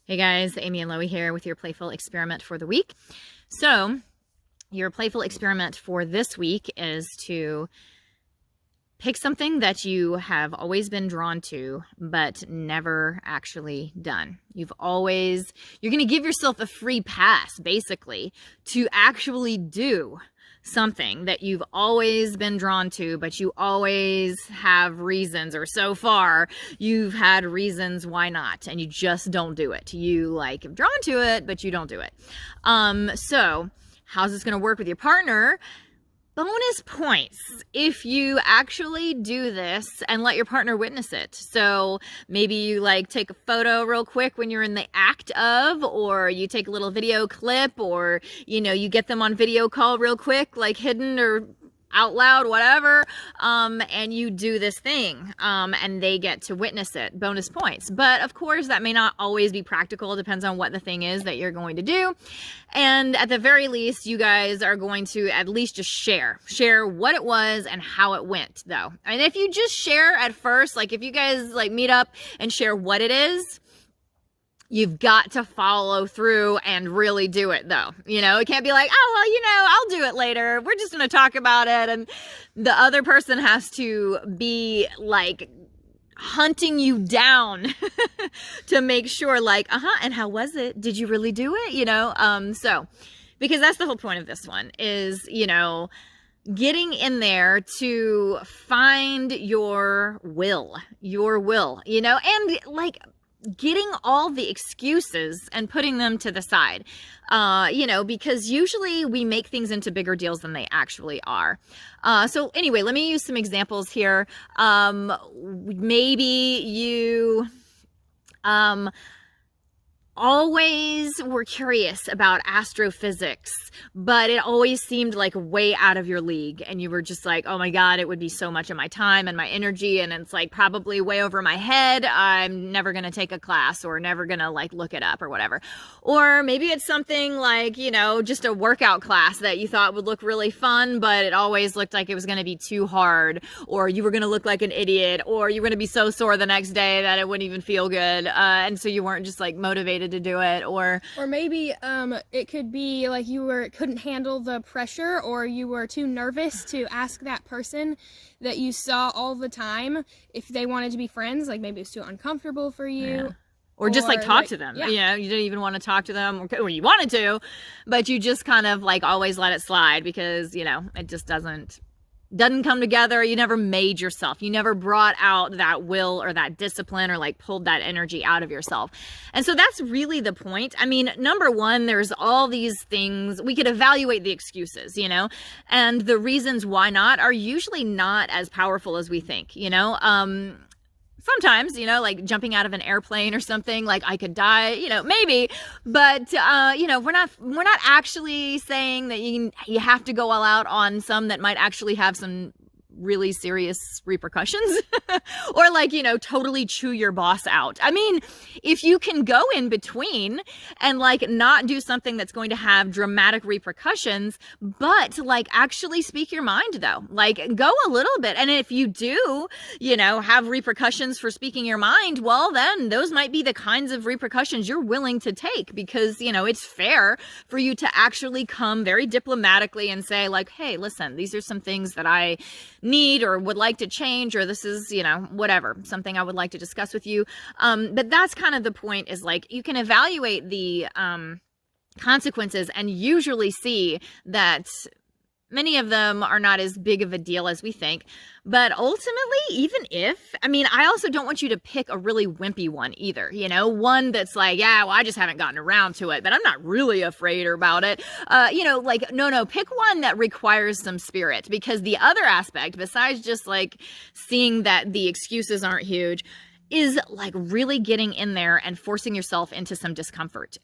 Hey guys, Amy and Loie here with your playful experiment for the week. So, your playful experiment for this week is to pick something that you have always been drawn to, but never actually done. You're going to give yourself a free pass, basically, to actually do something that you've always been drawn to, but you always have reasons, or so far you've had reasons why not, and you just don't do it. You have drawn to it, but you don't do it. So how's this going to work with your partner? Bonus points if you actually do this and let your partner witness it. So maybe you take a photo real quick when you're in the act of, or you take a little video clip, or you get them on video call real quick, hidden or out loud, whatever, and you do this thing, and they get to witness it. Bonus points. But of course, that may not always be practical. It depends on what the thing is that you're going to do. And at the very least, you guys are going to at least just share what it was and how it went, though. And if you just share at first, if you guys meet up and share what it is, you've got to follow through and really do it, though. It can't be I'll do it later. We're just going to talk about it. And the other person has to be hunting you down to make sure and how was it? Did you really do it? So, because that's the whole point of this one is, getting in there to find your will, and getting all the excuses and putting them to the side, because usually we make things into bigger deals than they actually are. So anyway, let me use some examples here. Maybe you, always were curious about astrophysics, but it always seemed way out of your league, and you were just oh my god, it would be so much of my time and my energy, and it's probably way over my head. I'm never gonna take a class, or never gonna look it up or whatever. Or maybe it's something just a workout class that you thought would look really fun, but it always looked like it was gonna be too hard, or you were gonna look like an idiot, or you were gonna be so sore the next day that it wouldn't even feel good, and so you weren't just motivated to do it. Or maybe it could be you couldn't handle the pressure, or you were too nervous to ask that person that you saw all the time if they wanted to be friends. Maybe it's too uncomfortable for you. Yeah. Or just talk to them. Yeah. You didn't even want to talk to them, or you wanted to, but you just kind of always let it slide because it just doesn't come together. You never made yourself. You never brought out that will or that discipline, or pulled that energy out of yourself. And so that's really the point. I mean, number one, there's all these things. We could evaluate the excuses, and the reasons why not are usually not as powerful as we think, Sometimes, jumping out of an airplane or something, I could die, maybe, but, we're not actually saying that you have to go all out on some that might actually have some really serious repercussions or totally chew your boss out. I mean, if you can go in between and not do something that's going to have dramatic repercussions, but actually speak your mind, though, go a little bit. And if you do, have repercussions for speaking your mind, well, then those might be the kinds of repercussions you're willing to take, because, it's fair for you to actually come very diplomatically and say hey, listen, these are some things that I need or would like to change, or this is, whatever, something I would like to discuss with you. But that's kind of the point, is you can evaluate the consequences and usually see that many of them are not as big of a deal as we think. But ultimately, even if, I also don't want you to pick a really wimpy one either, one that's yeah, well, I just haven't gotten around to it, but I'm not really afraid about it. No, pick one that requires some spirit, because the other aspect, besides just seeing that the excuses aren't huge, is really getting in there and forcing yourself into some discomfort,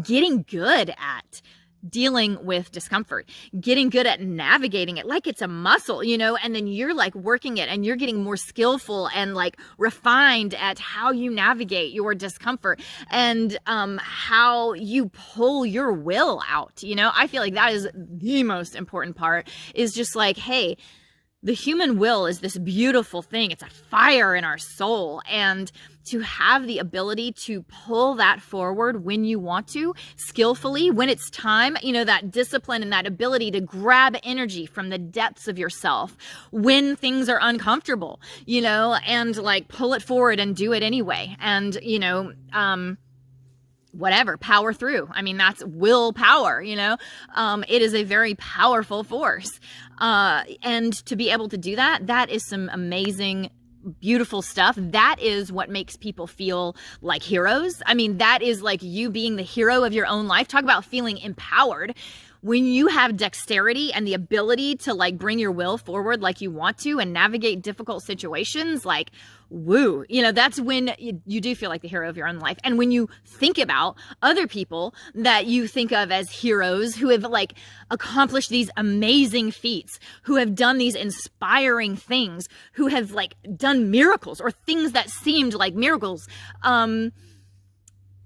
getting good at dealing with discomfort, getting good at navigating it it's a muscle, and then you're working it, and you're getting more skillful and refined at how you navigate your discomfort, and how you pull your will out. I feel that is the most important part, is just hey, the human will is this beautiful thing. It's a fire in our soul. And to have the ability to pull that forward when you want to, skillfully, when it's time, you know, that discipline and that ability to grab energy from the depths of yourself when things are uncomfortable, you know, and like pull it forward and do it anyway. And, you know, whatever, power through. I mean, that's willpower, you know. It is a very powerful force. And to be able to do that, that is some amazing, beautiful stuff. That is what makes people feel like heroes. I mean, that is like you being the hero of your own life. Talk about feeling empowered. When you have dexterity and the ability to like bring your will forward like you want to and navigate difficult situations, like, woo, you know, that's when you do feel like the hero of your own life. And when you think about other people that you think of as heroes who have like accomplished these amazing feats, who have done these inspiring things, who have like done miracles or things that seemed like miracles,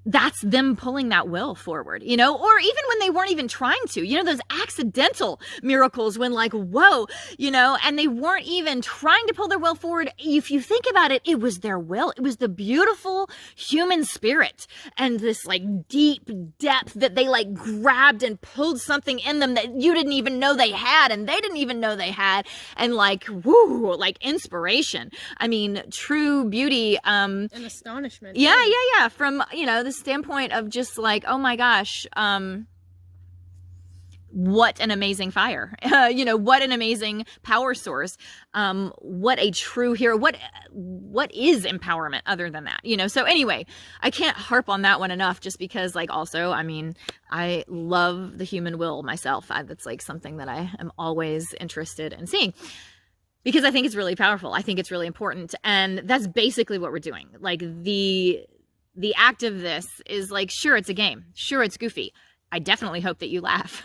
that's them pulling that will forward, you know, or even when they weren't even trying to, you know, those accidental miracles when like, whoa, you know, and they weren't even trying to pull their will forward. If you think about it, it was their will. It was the beautiful human spirit and this like deep depth that they like grabbed and pulled something in them that you didn't even know they had and they didn't even know they had. And like, woo, like inspiration. I mean, true beauty. And astonishment. Yeah. From, you know, the standpoint of just like, oh my gosh, what an amazing fire, you know, what an amazing power source, what a true hero, what is empowerment other than that, you know? So anyway, I can't harp on that one enough, just because like, also, I mean, I love the human will myself. That's like something that I am always interested in seeing, because I think it's really powerful. I think it's really important. And that's basically what we're doing. Like the act of this is like, sure, it's a game. Sure, it's goofy. I definitely hope that you laugh.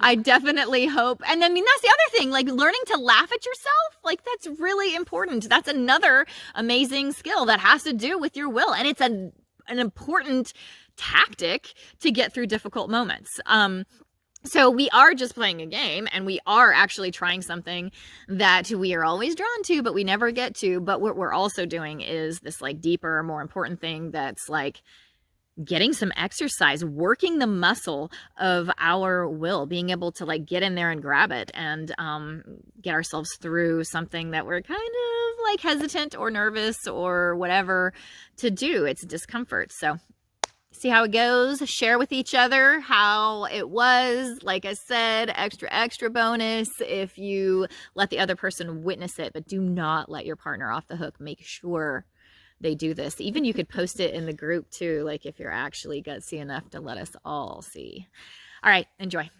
I definitely hope. And I mean, that's the other thing, like learning to laugh at yourself. Like that's really important. That's another amazing skill that has to do with your will. And it's an important tactic to get through difficult moments. So we are just playing a game, and we are actually trying something that we are always drawn to, but we never get to. But what we're also doing is this like deeper, more important thing that's like getting some exercise, working the muscle of our will, being able to like get in there and grab it and get ourselves through something that we're kind of like hesitant or nervous or whatever to do. It's discomfort. So see how it goes, share with each other how it was. Like I said, extra bonus if you let the other person witness it, but do not let your partner off the hook. Make sure they do this. Even you could post it in the group too, like if you're actually gutsy enough to let us all see. All right, enjoy.